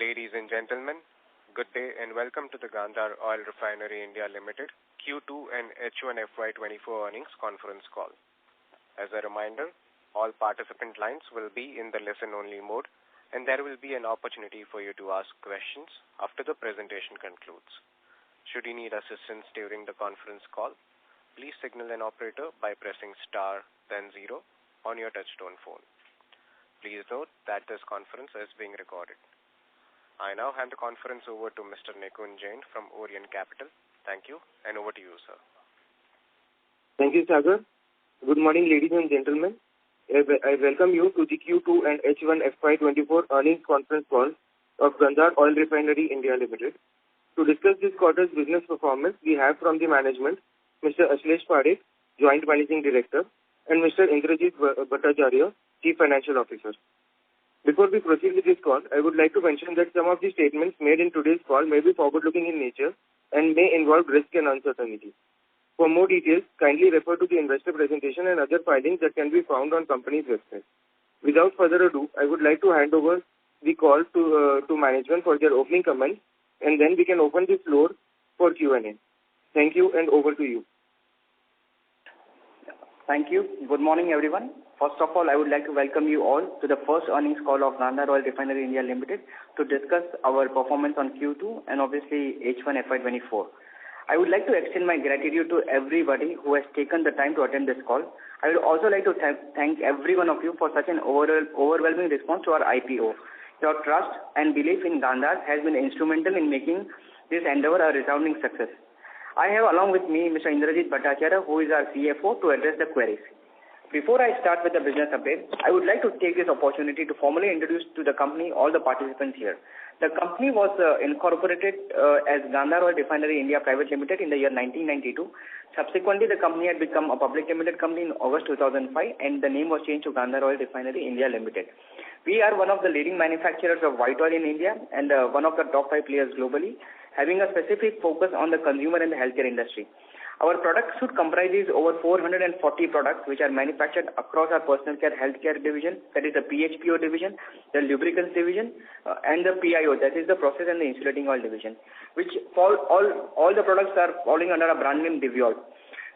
Ladies and gentlemen, good day and welcome to the Gandhar Oil Refinery India Limited Q2 and H1 FY2024 earnings conference call. As a reminder, all participant lines will be in the listen-only mode and there will be an opportunity for you to ask questions after the presentation concludes. Should you need assistance during the conference call, please signal an operator by pressing star then 0 on your touchtone phone. Please note that this conference is being recorded. I now hand the conference over to Mr. Nikunj Jain from Orient Capital. Thank you, and over to you, sir. Thank you, Sagar. Good morning, ladies and gentlemen. I welcome you to the Q2 and H1 FY24 earnings conference call of Gandhar Oil Refinery India Limited. To discuss this quarter's business performance, we have from the management, Mr. Ashlesh Parekh, Joint Managing Director, and Mr. Indrajit Bhattacharya, Chief Financial Officer. Before we proceed with this call, I would like to mention that some of the statements made in today's call may be forward-looking in nature and may involve risk and uncertainty. For more details, kindly refer to the investor presentation and other filings that can be found on company's website. Without further ado, I would like to hand over the call to management for their opening comments, and then we can open the floor for Q&A. Thank you, and over to you. Thank you. Good morning, everyone. First of all, I would like to welcome you all to the first earnings call of Gandhar Oil Refinery India Limited to discuss our performance on Q2 and obviously H1 FY24. I would like to extend my gratitude to everybody who has taken the time to attend this call. I would also like to thank every one of you for such an overwhelming response to our IPO. Your trust and belief in Gandhar has been instrumental in making this endeavor a resounding success. I have along with me Mr. Indrajit Bhattacharya, who is our CFO, to address the queries. Before I start with the business update, I would like to take this opportunity to formally introduce to the company all the participants here. The company was incorporated as Gandhar Oil Refinery India Private Limited in the year 1992. Subsequently, the company had become a public limited company in August 2005 and the name was changed to Gandhar Oil Refinery India Limited. We are one of the leading manufacturers of white oil in India and one of the top 5 players globally, having a specific focus on the consumer and the healthcare industry. Our product suite comprises over 440 products which are manufactured across our personal care healthcare division, that is the PHPO division, the lubricants division, and the PIO, that is the process and the insulating oil division, which all the products are falling under a brand name Divyol.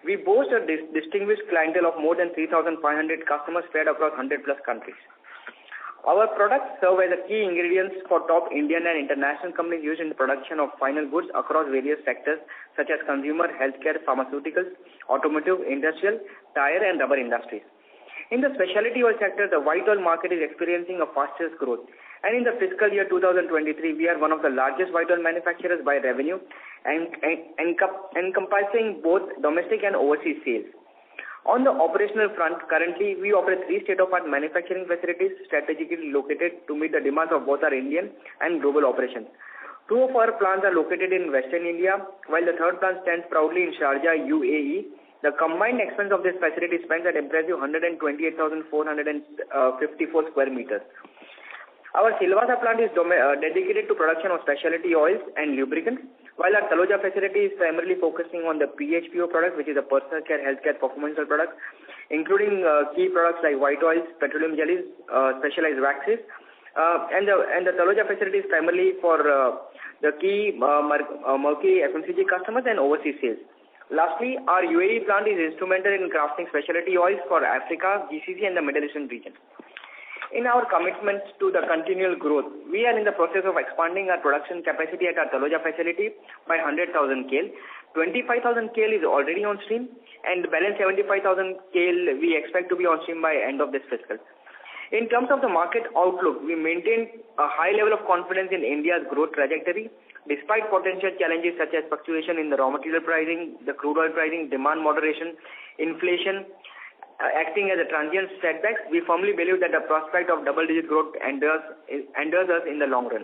We boast a distinguished clientele of more than 3,500 customers spread across 100 plus countries. Our products serve as a key ingredients for top Indian and international companies used in the production of final goods across various sectors such as consumer, healthcare, pharmaceuticals, automotive, industrial, tire and rubber industries. In the specialty oil sector, the white oil market is experiencing a fastest growth. And in the fiscal year 2023, we are one of the largest white oil manufacturers by revenue and encompassing both domestic and overseas sales. On the operational front, currently we operate 3 state-of-the-art manufacturing facilities strategically located to meet the demands of both our Indian and global operations. 2 of our plants are located in Western India, while the third plant stands proudly in Sharjah, UAE. The combined expense of this facility spans at impressive 128,454 square meters. Our Silvassa plant is dedicated to production of specialty oils and lubricants, while our Taloja facility is primarily focusing on the PHPO product, which is a personal care healthcare performance product, including key products like white oils, petroleum jellies, specialized waxes, and the Taloja facility is primarily for the key murky FMCG customers and overseas sales. Lastly, our UAE plant is instrumental in crafting specialty oils for Africa, GCC and the Middle Eastern region. In our commitments to the continual growth, we are in the process of expanding our production capacity at our Taloja facility by 100,000 KL. 25,000 KL is already on stream and the balance 75,000 KL we expect to be on stream by end of this fiscal. In terms of the market outlook, we maintain a high level of confidence in India's growth trajectory despite potential challenges such as fluctuation in the raw material pricing, the crude oil pricing, demand moderation, inflation, acting as a transient setbacks. We firmly believe that the prospect of double-digit growth endures us in the long run.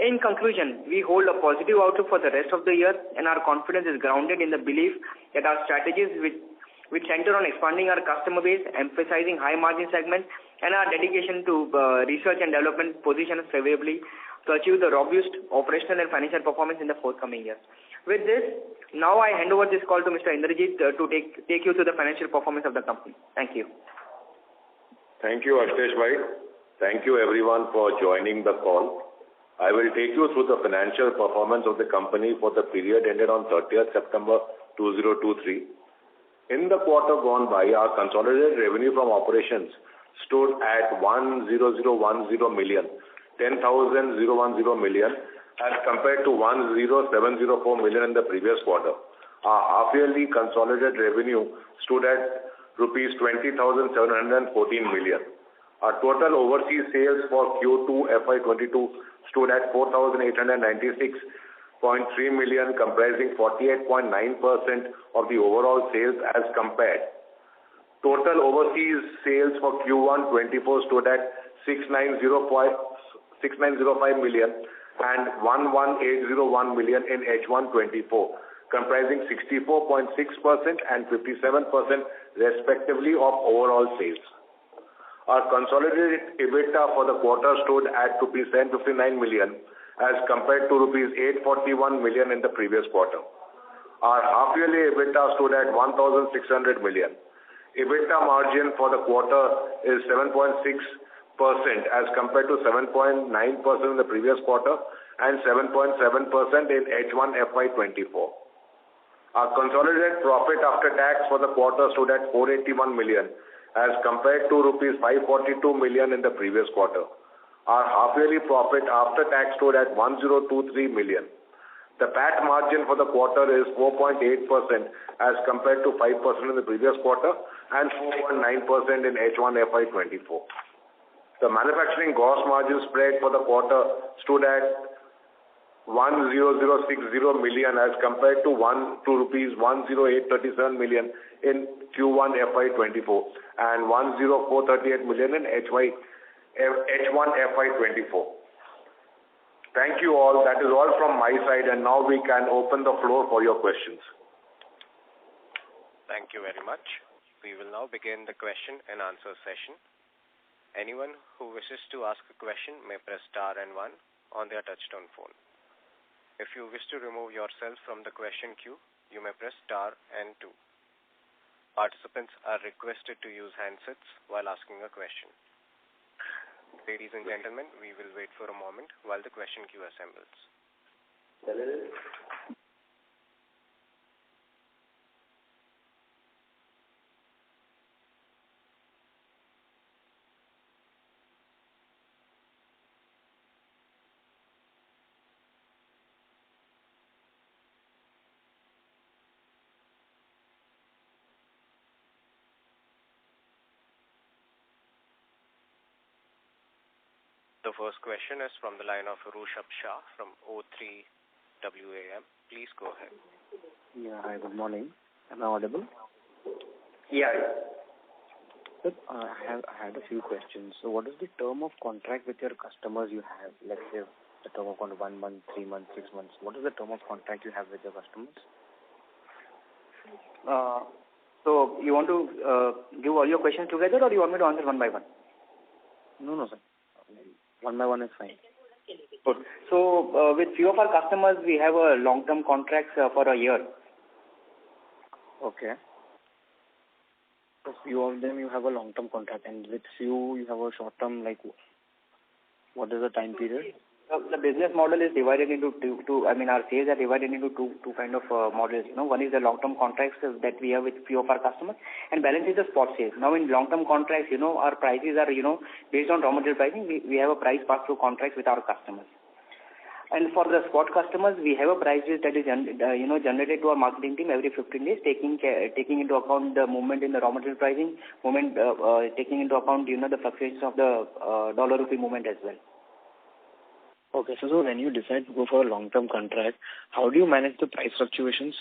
In conclusion, we hold a positive outlook for the rest of the year and our confidence is grounded in the belief that our strategies which center on expanding our customer base, emphasizing high margin segments and our dedication to research and development position us favorably to achieve the robust operational and financial performance in the forthcoming years. With this, now I hand over this call to Mr. Indrajit to take you through the financial performance of the company. Thank you. Thank you, Ashlesh bhai. Thank you everyone for joining the call. I will take you through the financial performance of the company for the period ended on 30th September 2023. In the quarter gone by, our consolidated revenue from operations stood at 10,010 million, 10,010 million, as compared to 10,704 million in the previous quarter. Our half-yearly consolidated revenue stood at rupees 20,714 million. Our total overseas sales for Q2 FY22 stood at 4,896.3 million, comprising 48.9% of the overall sales as compared. Total overseas sales for Q1 24 stood at 6,905 million and 11,801 million in H1 24, comprising 64.6% and 57% respectively of overall sales. Our consolidated EBITDA for the quarter stood at rupees 759 million as compared to rupees 841 million in the previous quarter. Our half-yearly EBITDA stood at 1,600 million. EBITDA margin for the quarter is 7.6% as compared to 7.9% in the previous quarter and 7.7% in H1 FY24. Our consolidated profit after tax for the quarter stood at 481 million as compared to rupees 542 million in the previous quarter. Our half-yearly profit after tax stood at 1023 million. The PAT margin for the quarter is 4.8% as compared to 5% in the previous quarter and 4.9% in H1 FY24. The manufacturing gross margin spread for the quarter stood at 10060 million as compared to rupees 10837 million in Q1 FY24 and 10438 million in H1 FY24. Thank you all. That is all from my side, and now we can open the floor for your questions. Thank you very much. We will now begin the question and answer session. Anyone who wishes to ask a question may press star and 1 on their touchtone phone. If you wish to remove yourself from the question queue, you may press star and 2. Participants are requested to use handsets while asking a question. Ladies and gentlemen, we will wait for a moment while the question queue assembles. The first question is from the line of Rushabh Shah from O3 WAM. Please go ahead. Yeah, hi, good morning. Am I audible? Yeah. Sir, I had a few questions. So what is the term of contract with your customers you have? Let's say the term of 1 month, 3 months, 6 months. What is the term of contract you have with your customers? So you want to give all your questions together, or you want me to answer one by one? No, sir. One by one is fine. Good. So with few of our customers, we have a long-term contracts for a year. Okay. So few of them you have a long-term contract, and with few you have a short-term. Like, what is the time period? The business model is divided into two. I mean, our sales are divided into two kind of models. One is the long-term contracts that we have with few of our customers, and balance is the spot sales. Now, in long-term contracts, our prices are, based on raw material pricing. We have a price pass-through contracts with our customers. And for the spot customers, we have a price list that is, generated to our marketing team every 15 days, taking into account the movement in the raw material pricing, taking into account, the fluctuations of the dollar-rupee movement as well. Okay, so when you decide to go for a long-term contract, how do you manage the price fluctuations?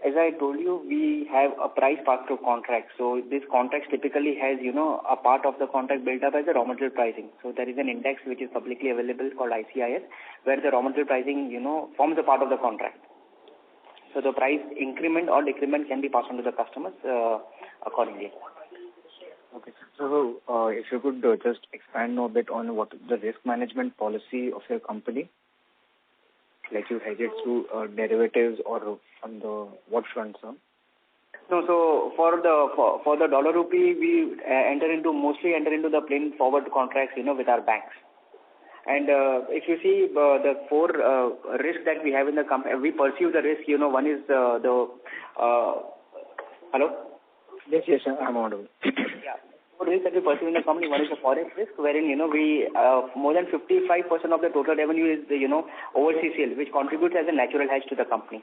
As I told you, we have a price pass-through contract. So this contract typically has, a part of the contract built up as a raw material pricing. So there is an index which is publicly available called ICIS, where the raw material pricing, forms a part of the contract. So the price increment or decrement can be passed on to the customers accordingly. Okay. So, if you could just expand a bit on what is the risk management policy of your company, like you hedge it through derivatives or on the what front, sir? No, so for the dollar rupee, we mostly enter into the plain forward contracts, with our banks. And if you see the four risks that we have in the company, we perceive the risk. One is hello. Yes, I'm audible. Yeah. Four risks that we perceive in the company. One is the forex risk, wherein we more than 55% of the total revenue is overseas sale, which contributes as a natural hedge to the company.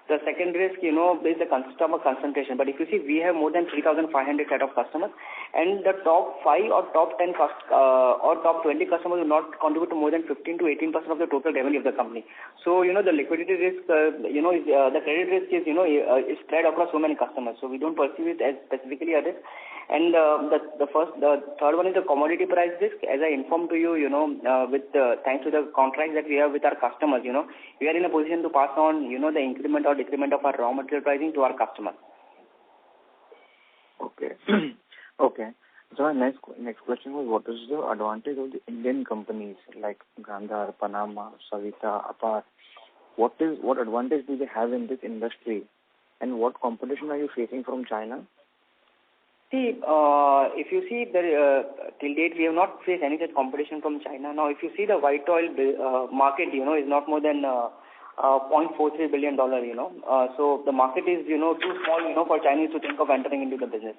The second risk, is the customer concentration. But if you see, we have more than 3,500 set of customers, and the top 5 or top 10 or top 20 customers will not contribute to more than 15 to 18% of the total revenue of the company. So, the liquidity risk, the credit risk is, is spread across so many customers. So we don't perceive it as specifically a risk. And the third one is the commodity price risk. As I informed to you, with thanks to the contracts that we have with our customers, we are in a position to pass on, the increment or decrement of our raw material pricing to our customers. Okay. Okay. So my next question was, what is the advantage of the Indian companies like Gandhar, Panama, Savita, Apar? What advantage do they have in this industry, and what competition are you facing from China? See, if you see, till date we have not faced any such competition from China. Now, if you see the white oil market, is not more than $0.43 billion, so the market is, too small, for Chinese to think of entering into the business.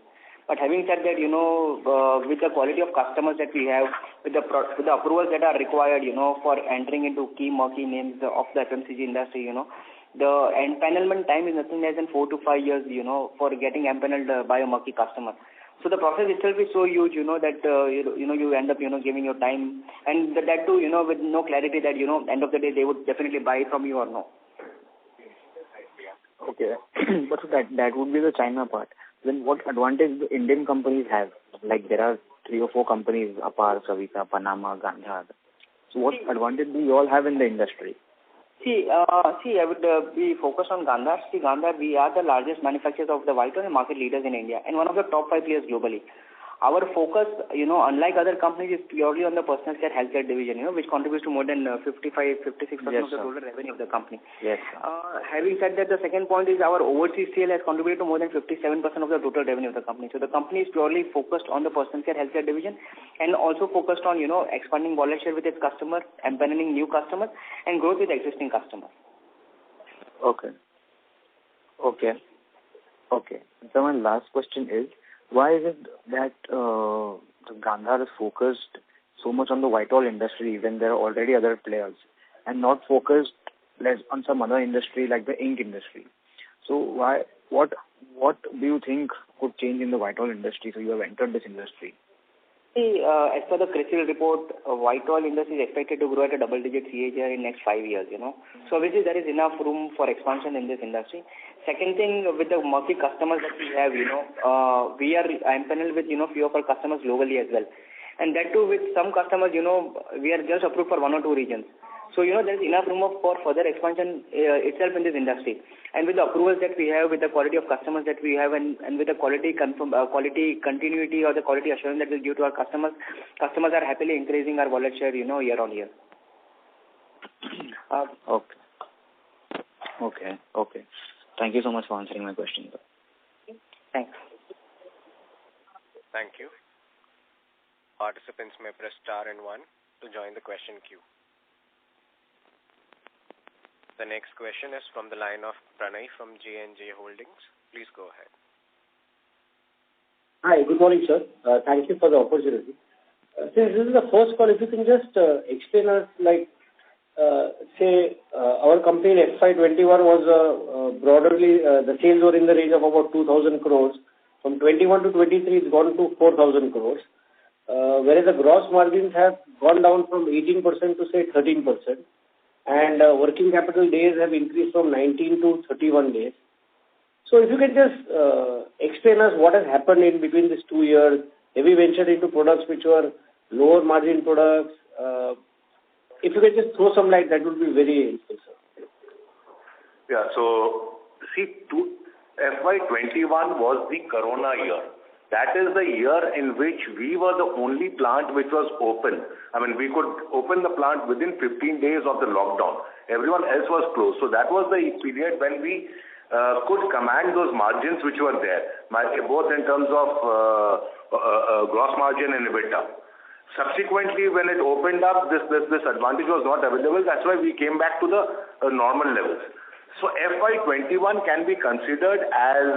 But having said that, with the quality of customers that we have, with the approvals that are required, for entering into key marquee names of the FMCG industry, the empanelment time is nothing less than 4 to 5 years, for getting empaneled by a marquee customer. So the process itself is so huge, that you end up, giving your time, and that too, with no clarity that, end of the day they would definitely buy from you or no. Okay, but that would be the China part. Then what advantage do Indian companies have? Like there are 3 or 4 companies, Apar, Savita, Panama, Gandhar. So what advantage do you all have in the industry? See, I would be focused on Gandhar. See, Gandhar, we are the largest manufacturers of the white oil and market leaders in India, and one of the top 5 players globally. Our focus, unlike other companies, is purely on the personal care healthcare division, which contributes to more than 56% of the total revenue of the company. Yes. Having said that, the second point is our overseas sale has contributed to more than 57% of the total revenue of the company. So the company is purely focused on the personal care healthcare division, and also focused on, expanding wallet share with its customers, empaneling new customers, and growth with existing customers. Okay. So my last question is, why is it that Gandhar is focused so much on the white oil industry when there are already other players, and not focused less on some other industry like the ink industry? So what do you think could change in the white oil industry so you have entered this industry? See, as per the CRISIL report, white oil industry is expected to grow at a double-digit CAGR in next 5 years, So obviously there is enough room for expansion in this industry. Second thing, with the marquee customers that we have, we are empaneled with, few of our customers globally as well. And that too, with some customers, we are just approved for 1 or 2 regions. So, there is enough room for further expansion itself in this industry. And with the approvals that we have, with the quality of customers that we have, and with the quality continuity or the quality assurance that we give to our customers are happily increasing our wallet share, year on year. Okay. Thank you so much for answering my question. Thanks. Thank you. Participants may press star and 1 to join the question queue. The next question is from the line of Pranay from J&J Holdings. Please go ahead. Hi, good morning, sir. Thank you for the opportunity. Since this is the first call, if you can just explain us, our company in FY21 was broadly, the sales were in the range of about 2,000 crores. From 21 to 23, it's gone to 4,000 crores. Whereas the gross margins have gone down from 18% to say 13%. And working capital days have increased from 19 to 31 days. So if you can just explain us what has happened in between these 2 years. Have we ventured into products which were lower margin products? If you can just throw some light, that would be very helpful, sir. Yeah, so see, FY21 was the Corona year. That is the year in which we were the only plant which was open. I mean, we could open the plant within 15 days of the lockdown. Everyone else was closed. So that was the period when we could command those margins which were there, both in terms of gross margin and EBITDA. Subsequently, when it opened up, this advantage was not available. That's why we came back to the normal levels. So FY21 can be considered as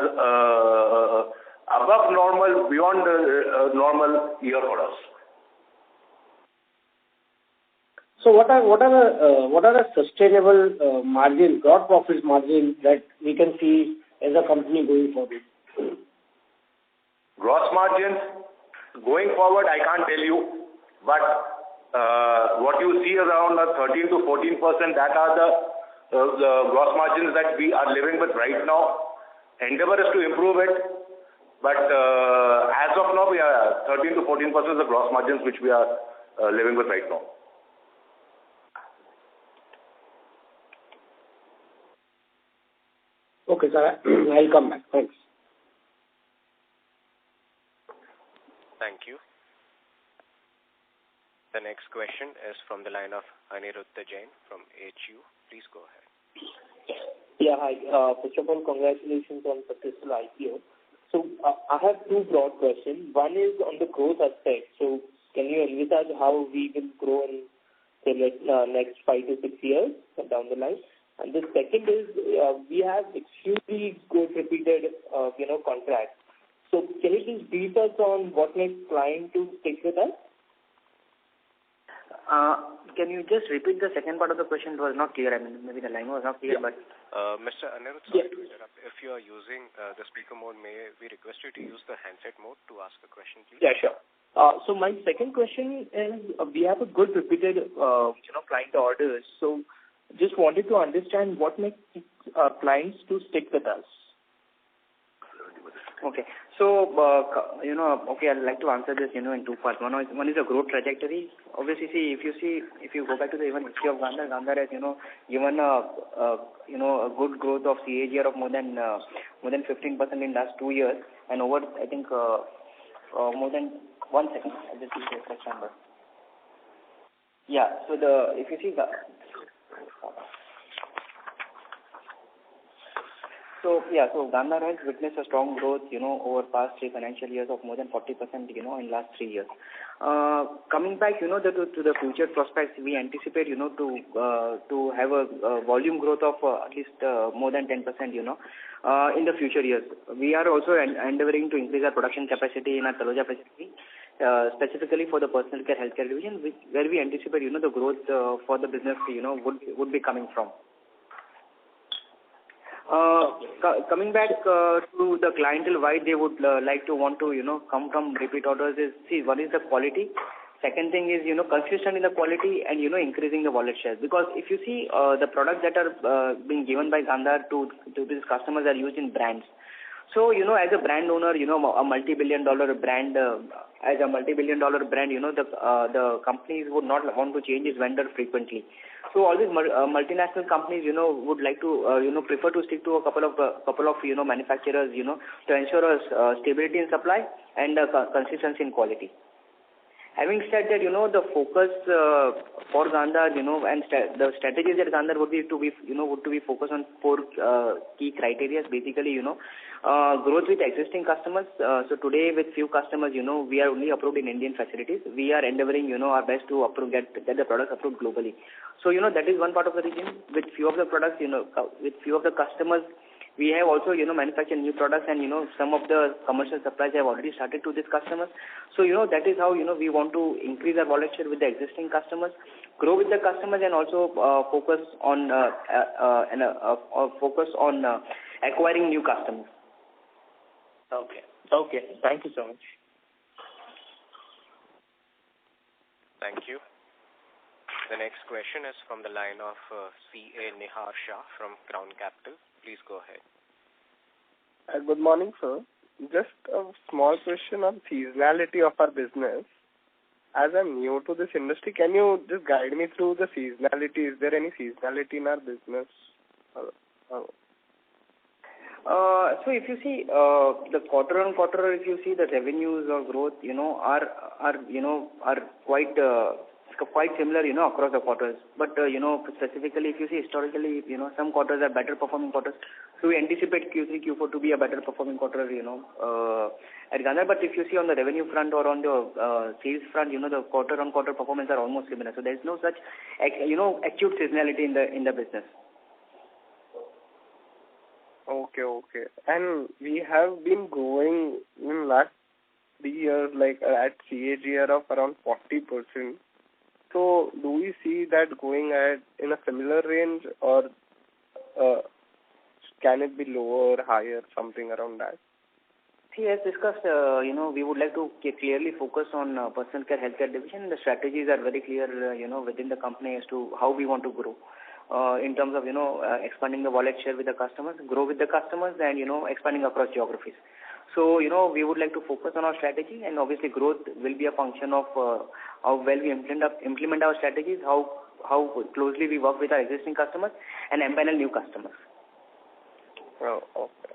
above normal, beyond normal year for us. So what are the sustainable margin, gross profit margin that we can see as a company going forward? Gross margins going forward, I can't tell you, but what you see around 13 to 14%, that are the gross margins that we are living with right now. Endeavor is to improve it, but as of now, we are 13 to 14% of the gross margins which we are living with right now. Okay, sir. I'll come back. Thanks. Thank you. The next question is from the line of Aniruddha Jain from HU. Please go ahead. Yeah, hi. First of all, congratulations on successful IPO. So I have two broad questions. One is on the growth aspect. So can you envisage how we will grow in the next 5 to 6 years down the line? And the second is we have extremely good repeated contracts. So can you just brief us on what makes client to stick with us? Can you just repeat the second part of the question? It was not clear. I mean, maybe the line was not clear, but... Mr. Anirudh, sorry to interrupt. If you are using the speaker mode, may we request you to use the handset mode to ask a question, please? Yeah, sure. So my second question is, we have a good repeated, client orders. So just wanted to understand what makes clients to stick with us. Okay. So, I'd like to answer this, in two parts. One is the growth trajectory. Obviously, if you go back to the even history of Gandhar has, given a good growth of CAGR of more than 15% in last 2 years, and over, I think, more than 1 second. I'll just give you the exact number. Yeah. So if you see the. So Gandhar has witnessed a strong growth, over past 3 financial years of more than 40%, in last 3 years. Coming back, to the future prospects, we anticipate, to have a volume growth of at least more than 10%, in the future years. We are also endeavoring to increase our production capacity in our Taloja facility, specifically for the personal care healthcare division, where we anticipate, the growth for the business, would be coming from. Coming back to the clientele, why they would like to want to come from repeat orders is, see, one is the quality. Second thing is consistent in the quality and increasing the wallet share. Because if you see the products that are being given by Gandhar to these customers are used in brands. So as a brand owner, a multi-billion-dollar brand, the companies would not want to change its vendor frequently. So all these multinational companies, would like to, prefer to stick to a couple of manufacturers, to ensure a stability in supply and consistency in quality. Having said that, the focus for Gandhar, and the strategies that Gandhar would be focused on 4 key criteria. Basically, growth with existing customers. So today, with few customers, we are only approved in Indian facilities. We are endeavoring, our best to get the products approved globally. So, that is one part of the region. With few of the products, with few of the customers, we have also, manufactured new products, and, some of the commercial supplies have already started to these customers. So, that is how, we want to increase our wallet share with the existing customers, grow with the customers, and also focus on acquiring new customers. Okay. Thank you so much. Thank you. The next question is from the line of C.A. Nihar Shah from Crown Capital. Please go ahead. Good morning, sir. Just a small question on seasonality of our business. As I'm new to this industry, can you just guide me through the seasonality? Is there any seasonality in our business? So if you see the quarter on quarter, if you see the revenues or growth, are quite quite similar, across the quarters. But, specifically, if you see historically, some quarters are better performing quarters. So we anticipate Q3, Q4 to be a better performing quarter, at Gandhar. But if you see on the revenue front or on the sales front, the quarter-on-quarter performance are almost similar. So there is no such, acute seasonality in the business. Okay. And we have been growing in last 3 years, like at CAGR of around 40%. So do we see that going ahead in a similar range, or can it be lower, higher, something around that? See, as discussed, we would like to clearly focus on personal care, healthcare division. The strategies are very clear, within the company as to how we want to grow. In terms of, expanding the wallet share with the customers, grow with the customers, and, expanding across geographies. So, we would like to focus on our strategy, and obviously growth will be a function of how well we implement our strategies, how closely we work with our existing customers, and empanel new customers. Oh, okay.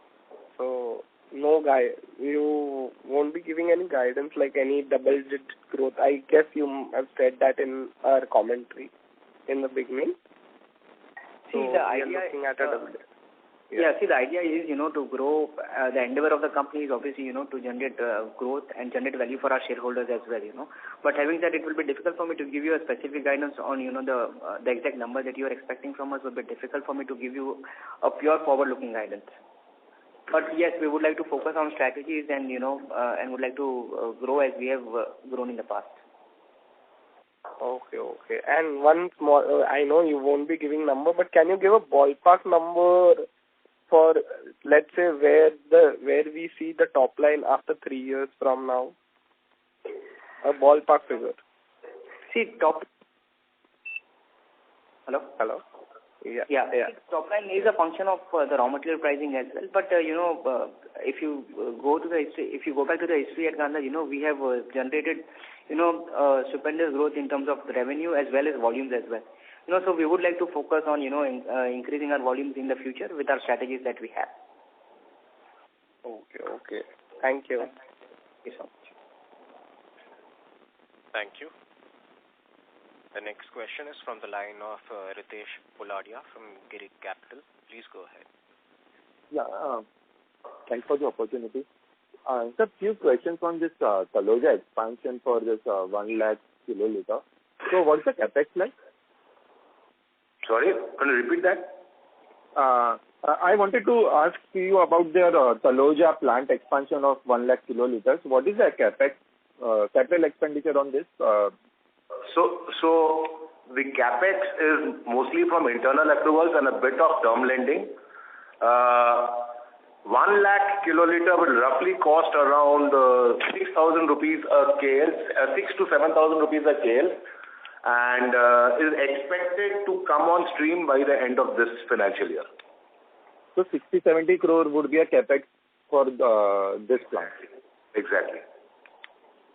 So, you won't be giving any guidance, like any double-digit growth. I guess you have said that in our commentary in the beginning. See, so the idea looking at a double-digit. See, the idea is, to grow. The endeavor of the company is obviously, to generate growth and generate value for our shareholders as well, But having said, it will be difficult for me to give you a specific guidance on, the exact number that you are expecting from us. Will be difficult for me to give you a pure forward-looking guidance. But yes, we would like to focus on strategies and, and would like to grow as we have grown in the past. Okay. And one small, I know you won't be giving number, but can you give a ballpark number for, let's say, where we see the top line after 3 years from now? A ballpark figure. See, Hello? Yeah. Top line is a function of the raw material pricing as well. But, if you go back to the history at Gandhar, we have generated, stupendous growth in terms of revenue as well as volumes as well. So we would like to focus on, increasing our volumes in the future with our strategies that we have. Okay. Thank you. Thank you so much. Thank you. The next question is from the line of Ritesh Poladia from Girik Capital. Please go ahead. Yeah, thanks for the opportunity. Sir, few questions on this Taloja expansion for this 1 lakh kiloliter. So what's the capex like? Sorry, can you repeat that? I wanted to ask you about their Taloja plant expansion of 1 lakh kiloliters. What is the capex, capital expenditure on this? So the capex is mostly from internal accruals and a bit of term lending. 1 lakh kiloliter will roughly cost around 6,000 rupees a KL, 6 to 7,000 rupees a KL, and is expected to come on stream by the end of this financial year. So 60-70 crore would be a capex for this plant. Exactly.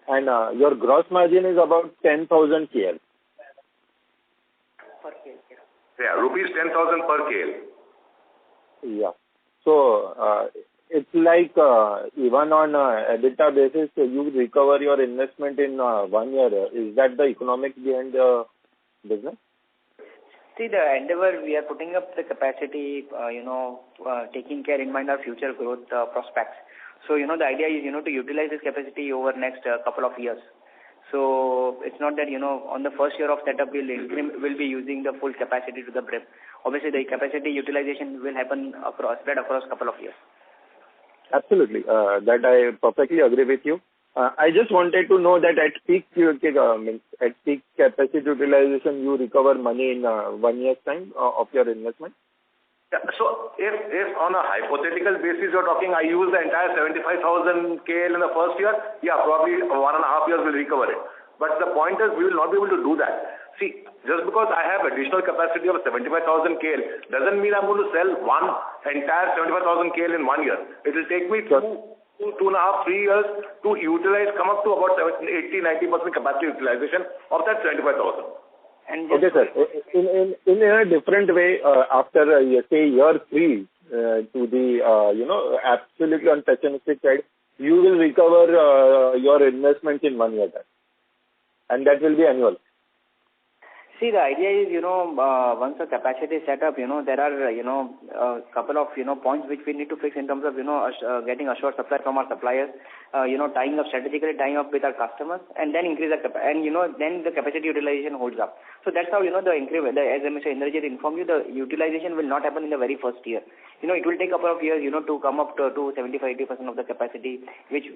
And your gross margin is about 10,000 KL. Per KL. Yeah, rupees 10,000 per KL. Yeah. So it's like even on EBITDA basis, you recover your investment in 1 year. Is that the economics behind the business? See, the endeavor, we are putting up the capacity, taking care in mind our future growth prospects. So, the idea is, to utilize this capacity over next couple of years. So, it's not that, on the first year of setup, we'll be using the full capacity to the brim. Obviously, the capacity utilization will happen spread across couple of years. Absolutely. That I perfectly agree with you. I just wanted to know that at peak capacity utilization, you recover money in 1 year's time of your investment? Yeah, so if on a hypothetical basis you're talking, I use the entire 75,000 KL in the first year, yeah, probably 1.5 years will recover it. But the point is, we will not be able to do that. See, just because I have additional capacity of 75,000 KL doesn't mean I'm going to sell one entire 75,000 KL in 1 year. It will take me 2.5, 3 years to utilize, come up to about 80-90% capacity utilization of that 75,000. Okay, sir. In a different way, after say year 3, to the absolutely on pessimistic side, you will recover your investment in 1 year time, and that will be annual. See, the idea is, once the capacity is set up, there are, a couple of, points which we need to fix in terms of, getting assured supply from our suppliers, strategically tying up with our customers, and then increase the capacity, and, then the capacity utilization holds up. So that's how, the increment, as Mr. Indrajit informed you, the utilization will not happen in the very first year. It will take a couple of years, to come up to 75-80% of the capacity, which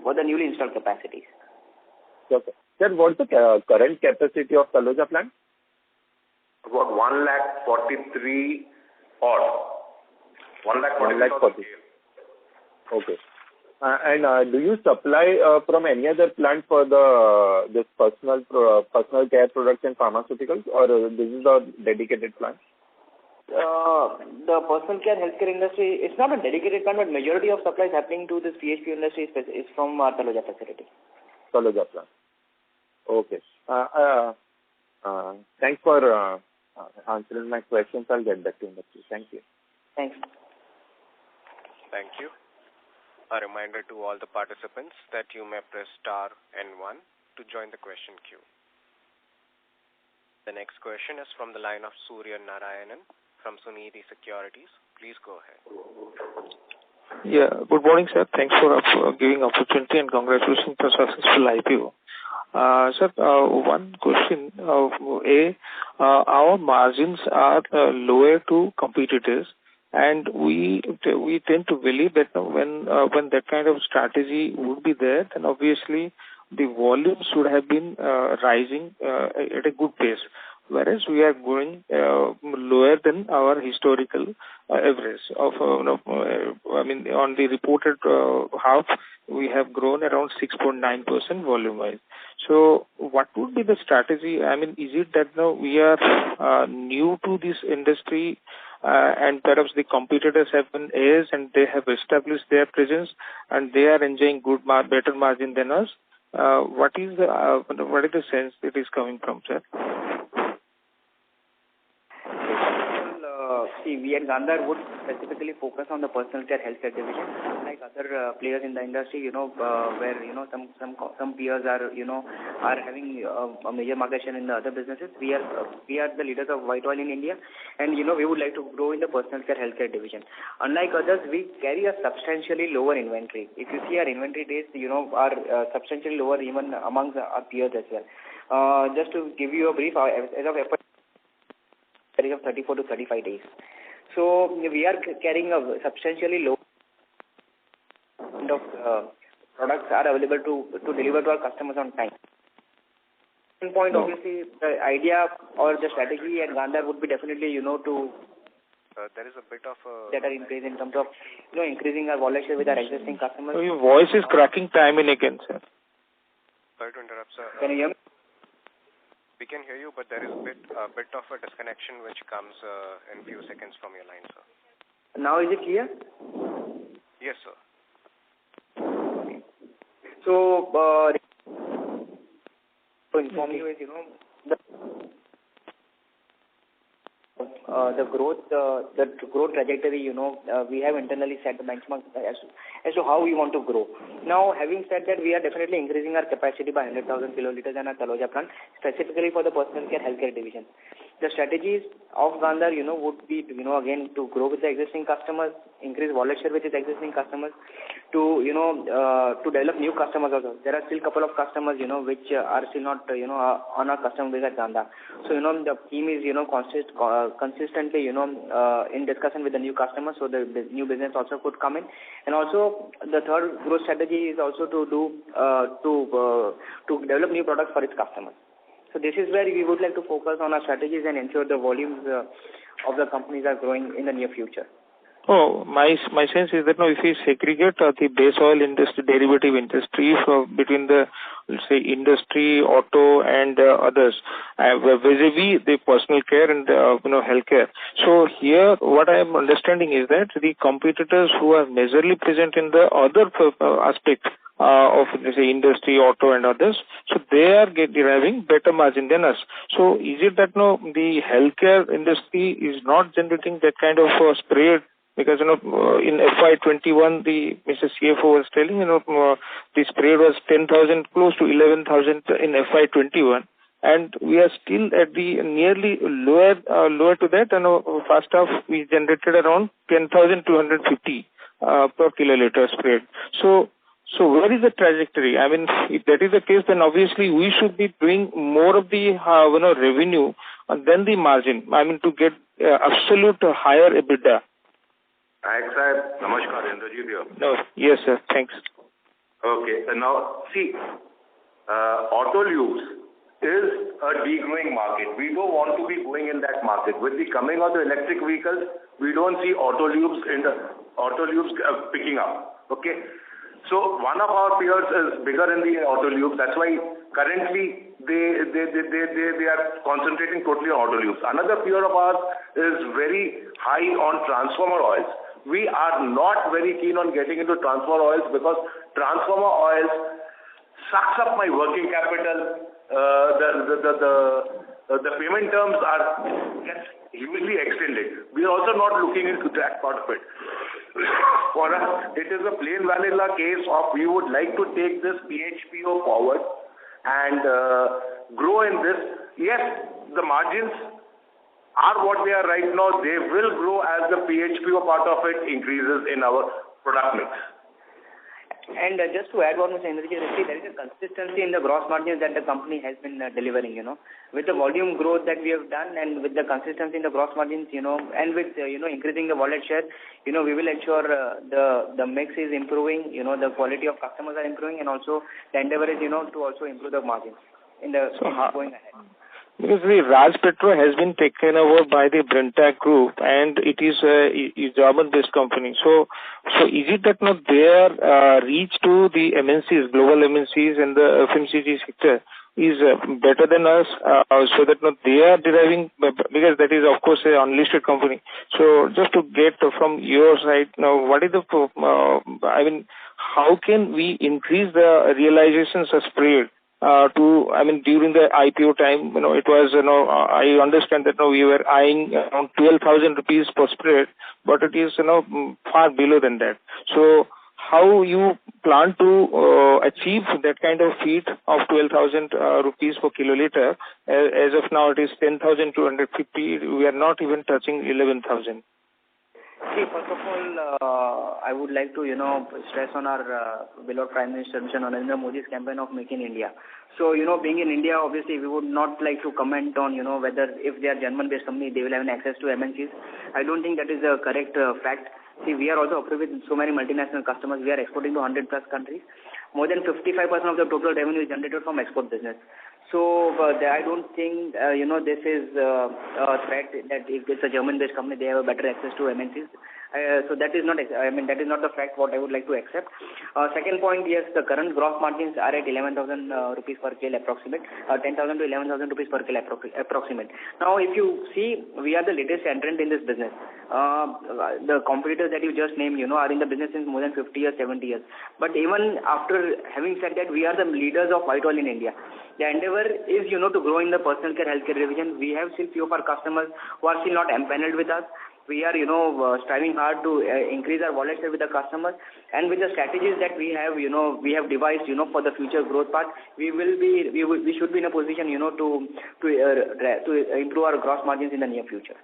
were the newly installed capacities. Okay. Sir, what's the current capacity of Taloja plant? About 143 odd. 140. Okay. And do you supply from any other plant for this personal care products and pharmaceuticals, or this is a dedicated plant? The personal care healthcare industry, it's not a dedicated plant, but majority of supplies happening to this PHP industry is from our Taloja facility. Taloja plant. Okay. Thanks for answering my questions. I'll get back to you. Thank you. Thanks. Thank you. A reminder to all the participants that you may press star and 1 to join the question queue. The next question is from the line of Surya Narayanan from Sunidhi Securities. Please go ahead. Yeah. Good morning, sir. Thanks for giving opportunity and congratulations for successful IPO. Sir, one question. Our margins are lower to competitors, and we tend to believe that when that kind of strategy would be there, then obviously the volume should have been rising at a good pace, whereas we are going lower than our historical average of, on the reported half, we have grown around 6.9% volume-wise. So what would be the strategy? Is it that now we are new to this industry and perhaps the competitors have been heirs and they have established their presence and they are enjoying better margin than us? What is the sense it is coming from, sir? See, we at Gandhar would specifically focus on the personal care healthcare division, like other players in the industry, where some peers are having a major market share in the other businesses. We are the leaders of white oil in India, and we would like to grow in the personal care healthcare division. Unlike others, we carry a substantially lower inventory. If you see our inventory days, are substantially lower even amongst our peers as well. Just to give you a brief, as of FY of 34 to 35 days. So we are carrying a substantially low amount of products are available to deliver to our customers on time. One point, obviously, the idea or the strategy at Gandhar would be definitely, to there is a bit of that are increased in terms of, increasing our wallet share with our existing customers. So your voice is cracking time and again, sir. Sorry to interrupt, sir. Can you hear me? We can hear you, but there is a bit of a disconnection which comes in few seconds from your line, sir. Now is it clear? Yes, sir. Okay. So, to inform you is, the growth trajectory, we have internally set the benchmark as to how we want to grow. Now, having said that, we are definitely increasing our capacity by 100,000 kiloliters in our Taloja plant, specifically for the personal care healthcare division. The strategies of Gandhar, would be, again, to grow with the existing customers, increase wallet share with its existing customers, to develop new customers also. There are still a couple of customers, which are still not, on our customer base at Gandhar. So, the team is, consistently, in discussion with the new customers, so the new business also could come in. And also, the third growth strategy is also to develop new products for its customers. So this is where we would like to focus on our strategies and ensure the volumes of the companies are growing in the near future. Oh, my sense is that now if we segregate the base oil industry, derivative industry between the, let's say, industry, auto, and others, vis-a-vis the personal care and healthcare. So here, what I am understanding is that the competitors who are majorly present in the other aspect of, let's say, industry, auto, and others, so they are deriving better margin than us. So is it that the healthcare industry is not generating that kind of spread? Because, in FY21, the Mr. CFO was telling, the spread was 10,000, close to 11,000 in FY21. and we are still at the nearly lower to that. And first half we generated around 10,250 per kiloliter spread. So where is the trajectory? I mean, if that is the case, then obviously we should be doing more of the revenue than the margin. I mean, to get absolute higher EBITDA. Sahib, namaskar, Indrajit here. No, yes, sir. Thanks. Okay. Now, see, auto lubes is a degrowing market. We don't want to be going in that market. With the coming of the electric vehicles, we don't see auto lubes picking up. Okay. So one of our peers is bigger in the auto lubes. That's why currently they are concentrating totally on auto lubes. Another peer of ours is very high on transformer oils. We are not very keen on getting into transformer oils because transformer oils sucks up my working capital. The payment terms get hugely extended. We are also not looking into that part of it. For us, it is a plain vanilla case of we would like to take this PHPO forward and grow in this. Yes, the margins are what they are right now. They will grow as the PHPO part of it increases in our product mix. And just to add on, Mr. Indrajit, there is a consistency in the gross margins that the company has been delivering, With the volume growth that we have done and with the consistency in the gross margins, and with, increasing the wallet share, we will ensure the mix is improving, the quality of customers are improving, and also the endeavor is, to also improve the margins going ahead. Because the Raj Petro has been taken over by the Brenntag Group, and it is a German-based company. So is it that not their reach to the MNCs, global MNCs, and the FMCG sector is better than us, so that not they are deriving, because that is of course a unlisted company. So just to get from your side now, what is the how can we increase the realizations spread? During the IPO time, it was, I understand that we were eyeing around 12,000 rupees per spread, but it is, far below than that. So how you plan to achieve that kind of feat of 12,000 rupees per kiloliter? As of now, it is 10,250. We are not even touching 11,000. See, first of all, I would like to, stress on our beloved Prime Minister, Mr. Narendra Modi's campaign of Make in India. So, being in India, obviously, we would not like to comment on, whether if they are German-based company, they will have an access to MNCs. I don't think that is the correct fact. See, we are also operating with so many multinational customers. We are exporting to 100+ countries. More than 55% of the total revenue is generated from export business. So I don't think, this is a threat that if it's a German-based company, they have a better access to MNCs. So that is not, that is not the fact what I would like to accept. Second point, yes, the current gross margins are at 11,000 rupees per kilo approximate, 10,000 to 11,000 rupees per kilo approximate. Now, if you see, we are the latest entrant in this business. The competitors that you just named, are in the business since more than 50 years, 70 years. But even after having said that, we are the leaders of white oil in India. The endeavor is, to grow in the personal care healthcare division. We have still few of our customers who are still not empaneled with us. We are, striving hard to increase our wallet share with the customers, and with the strategies that we have, we have devised, for the future growth path, we should be in a position, to improve our gross margins in the near future.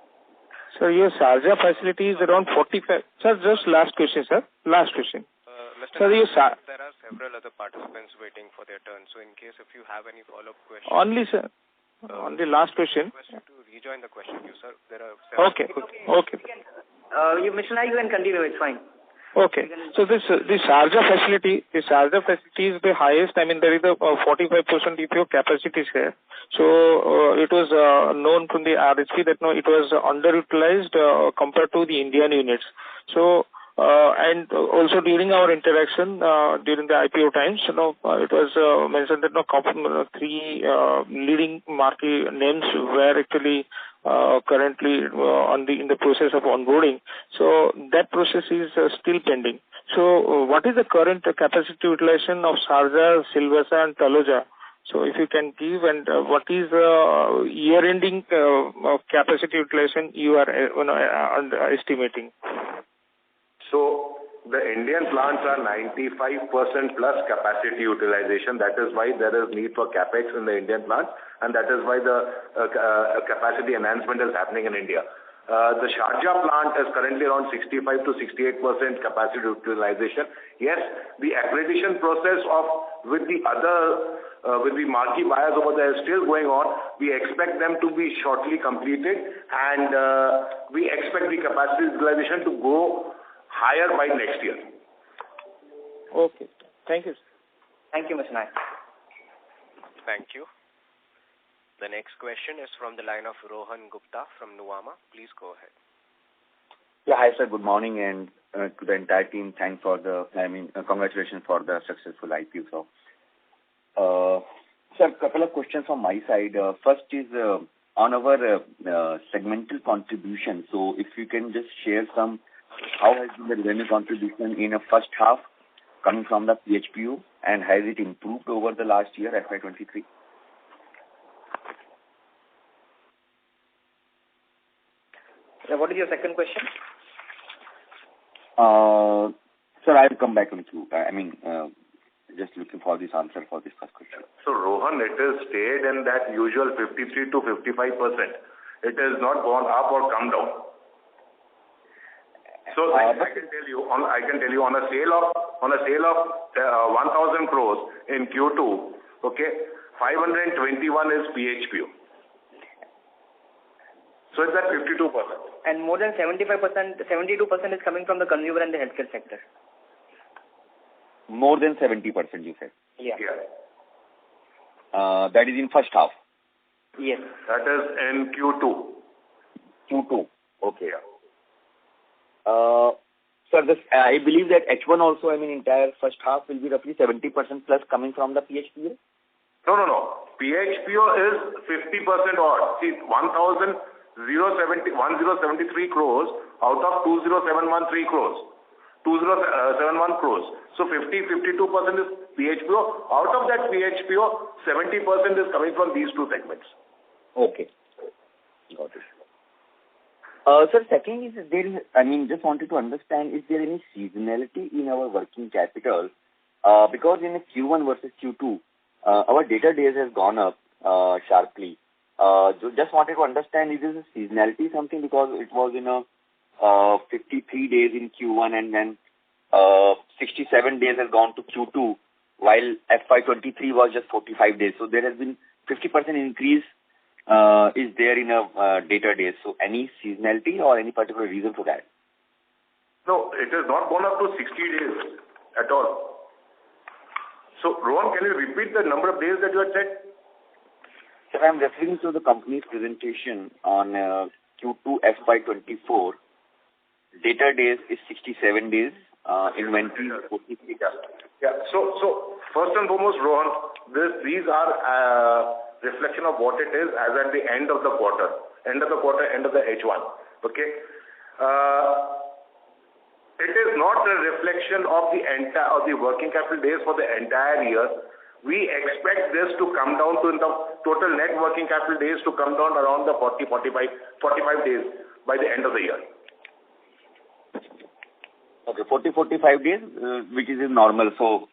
So your Sharjah facility is around 45. Sir, just last question, sir. Last question. Mr. There are several other participants waiting for their turn. So in case if you have any follow-up questions. Only, sir. On the last question. To rejoin the question queue, sir. There are okay. Mr. Naik, you can continue. It's fine. Okay. So the Sharjah facility is the highest. I mean, there is a 45% EPO capacity here. So it was known from the RHP that it was underutilized compared to the Indian units. So and also during our interaction during the IPO times, it was mentioned that three leading market names were actually currently in the process of onboarding. So that process is still pending. So what is the current capacity utilization of Sharjah, Silvassa, and Taloja? So if you can give, and what is the year-ending capacity utilization you are estimating? So the Indian plants are 95% plus capacity utilization. That is why there is need for capex in the Indian plants, and that is why the capacity enhancement is happening in India. The Sharjah plant is currently around 65 to 68% capacity utilization. Yes, the accreditation process with the marquee buyers over there is still going on. We expect them to be shortly completed, and we expect the capacity utilization to go higher by next year. Okay. Thank you. Thank you, Mr. Nayak. Thank you. The next question is from the line of Rohan Gupta from Nuvama. Please go ahead. Yeah, hi sir. Good morning, and to the entire team, thanks for congratulations for the successful IPO. So, sir, a couple of questions from my side. First is on our segmental contribution. So, if you can just share how has been the revenue contribution in a first half coming from the PHPO, and has it improved over the last year, FY23? What is your second question? Sir, I'll come back with you. Just looking for this answer for this first question. So, Rohan, it has stayed in that usual 53 to 55%. It has not gone up or come down. So, I can tell you on a sale of 1,000 crores in Q2, okay, 521 is PHPO. So it's at 52%. And more than 72% is coming from the consumer and the healthcare sector. More than 70%, you said? Yeah. That is in first half? Yes. That is in Q2. Q2, okay. Sir, I believe that H1 also, entire first half will be roughly 70% plus coming from the PHPO? No. PHPO is 50% odd. See, 1073 crores out of 2071 crores. So 52% is PHPO. Out of that PHPO, 70% is coming from these two segments. Okay. Got it. Sir, second is just wanted to understand, is there any seasonality in our working capital? Because in Q1 versus Q2, our debtor days has gone up sharply. Just wanted to understand, is this a seasonality something, because it was 53 days in Q1 and then 67 days has gone to Q2, while FY23 was just 45 days. So there has been 50% increase is there in debtor days. So any seasonality or any particular reason for that? No, it has not gone up to 60 days at all. So, Rohan, can you repeat the number of days that you had said? Sir, I am referring to the company's presentation on Q2 FY24. Debtor days is 67 days. Inventory is 43. Yeah. So first and foremost, Rohan, these are reflection of what it is as at the end of the quarter, end of the H1. Okay. It is not a reflection of the working capital days for the entire year. We expect this to come down to the total net working capital days to come down around the 45 days by the end of the year. Okay, 45 days, which is normal. So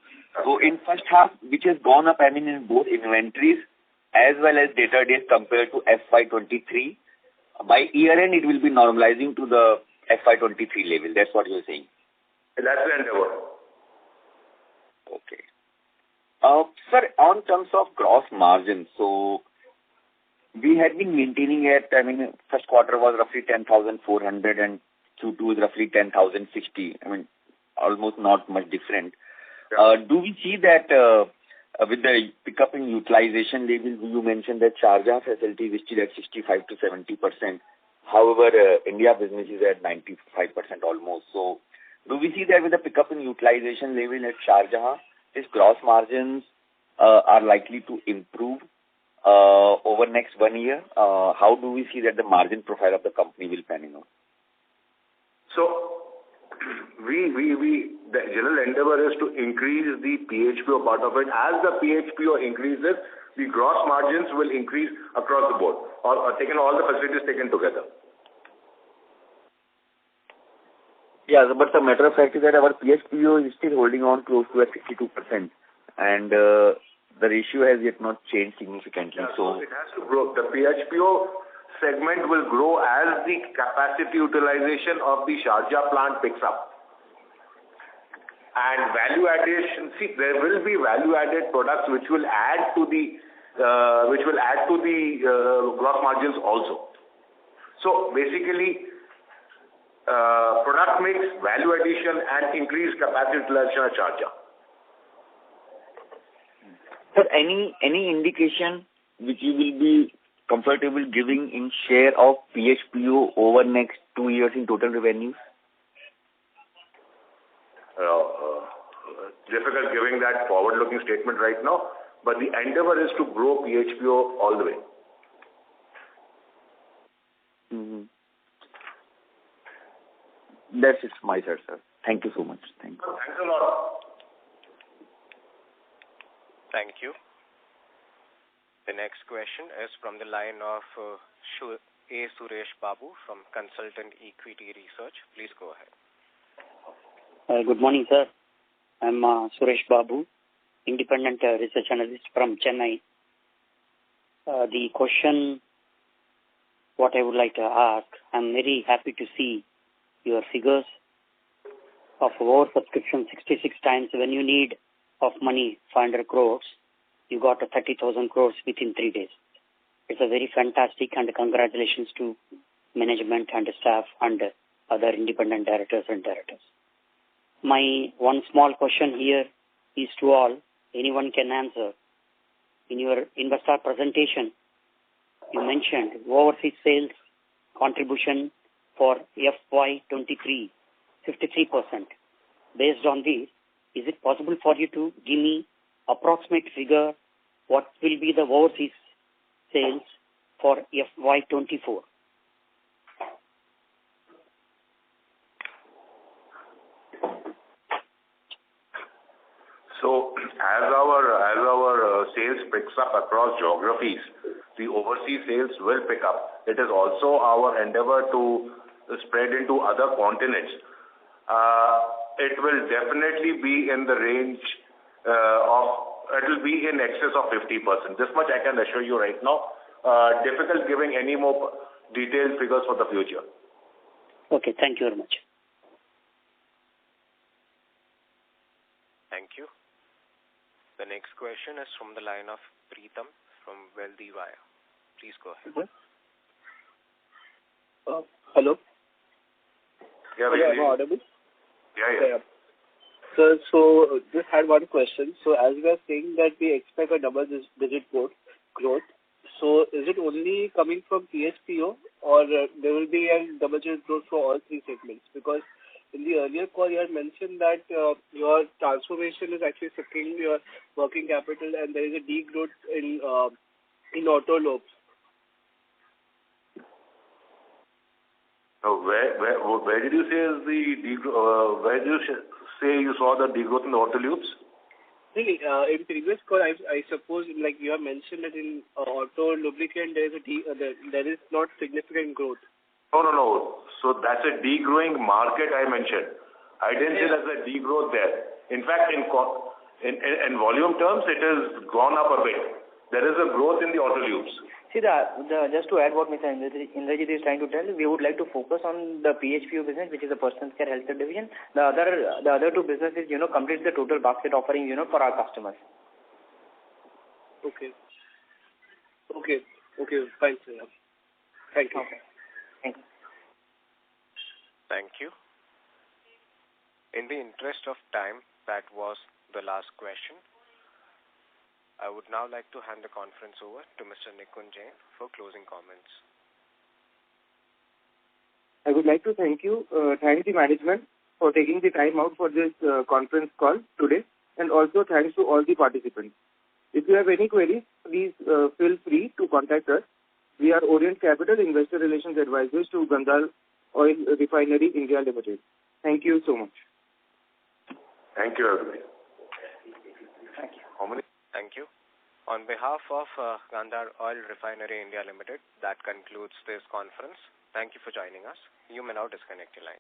in first half, which has gone up, in both inventories as well as debtor days compared to FY23, by year end it will be normalizing to the FY23 level. That's what you're saying? That's the endeavor. Okay. Sir, on terms of gross margin, so we had been maintaining it. First quarter was roughly 10,400 and Q2 is roughly 10,060. Almost not much different. Yeah. Do we see that with the pickup in utilization levels, you mentioned that Sharjah facility is still at 65 to 70%. However, India business is at 95% almost. So, do we see that with the pickup in utilization level at Sharjah, its gross margins are likely to improve over next 1 year? How do we see that the margin profile of the company will pan out? So, the general endeavor is to increase the PHPO part of it. As the PHPO increases, the gross margins will increase across the board, or taken all the facilities taken together. Yeah, but the matter of fact is that our PHPO is still holding on close to at 62%, and the ratio has yet not changed significantly. Yeah, so it has to grow. The PHPO segment will grow as the capacity utilization of the Sharjah plant picks up. And value addition, see, there will be value-added products which will add to the gross margins also. So basically, product mix, value addition, and increased capacity utilization at Sharjah. Sir, any indication which you will be comfortable giving in share of PHPO over next 2 years in total revenues? Difficult giving that forward-looking statement right now, but the endeavor is to grow PHPO all the way. Mm-hmm. That's it from my side, sir. Thank you so much. Thank you. Thanks a lot. Thank you. The next question is from the line of Suresh Babu from Consultant Equity Research. Please go ahead. Good morning, sir. I'm Suresh Babu, independent research analyst from Chennai. The question what I would like to ask, I'm very happy to see your figures of oversubscription 66 times. When you need of money 500 crores, you got 30,000 crores within 3 days. It's a very fantastic, and congratulations to management and staff and other independent directors and directors. My one small question here is to all, anyone can answer. In your investor presentation, you mentioned overseas sales contribution for FY23, 53%. Based on this, is it possible for you to give me approximate figure what will be the overseas sales for FY24? So as our sales picks up across geographies, the overseas sales will pick up. It is also our endeavor to spread into other continents. It will definitely be in the range it will be in excess of 50%. This much I can assure you right now. Difficult giving any more detailed figures for the future. Okay, thank you very much. Thank you. The next question is from the line of Preetham from Wealthy Wire. Please go ahead. Hello? Yeah, am I audible? Yeah. So just had one question. So as we are saying that we expect a double-digit growth, so is it only coming from PHPO, or there will be a double-digit growth for all three segments? Because in the earlier call, you had mentioned that your transformation is actually affecting your working capital, and there is a degrowth in auto lobes. Where did you say is the where did you say you saw the degrowth in the auto loops? Really, in previous call, I suppose, like you have mentioned that in auto lubricant there is not significant growth. No. So that's a degrowing market I mentioned. I didn't say there's a degrowth there. In fact, in volume terms, it has gone up a bit. There is a growth in the auto loops. See, just to add what Mr. Indrajit is trying to tell, we would like to focus on the PHPO business, which is the personal care healthcare division. The other two businesses, complete the total basket offering, for our customers. Okay, fine, sir. Thank you. Okay. Thank you. Thank you. In the interest of time, that was the last question. I would now like to hand the conference over to Mr. Nikunj Jain for closing comments. I would like to thank the management for taking the time out for this conference call today, and also thanks to all the participants. If you have any queries, please feel free to contact us. We are Orient Capital Investor Relations Advisors to Gandhar Oil Refinery India Limited. Thank you so much. Thank you, everybody. Thank you. Thank you. On behalf of Gandhar Oil Refinery India Limited, that concludes this conference. Thank you for joining us. You may now disconnect your line.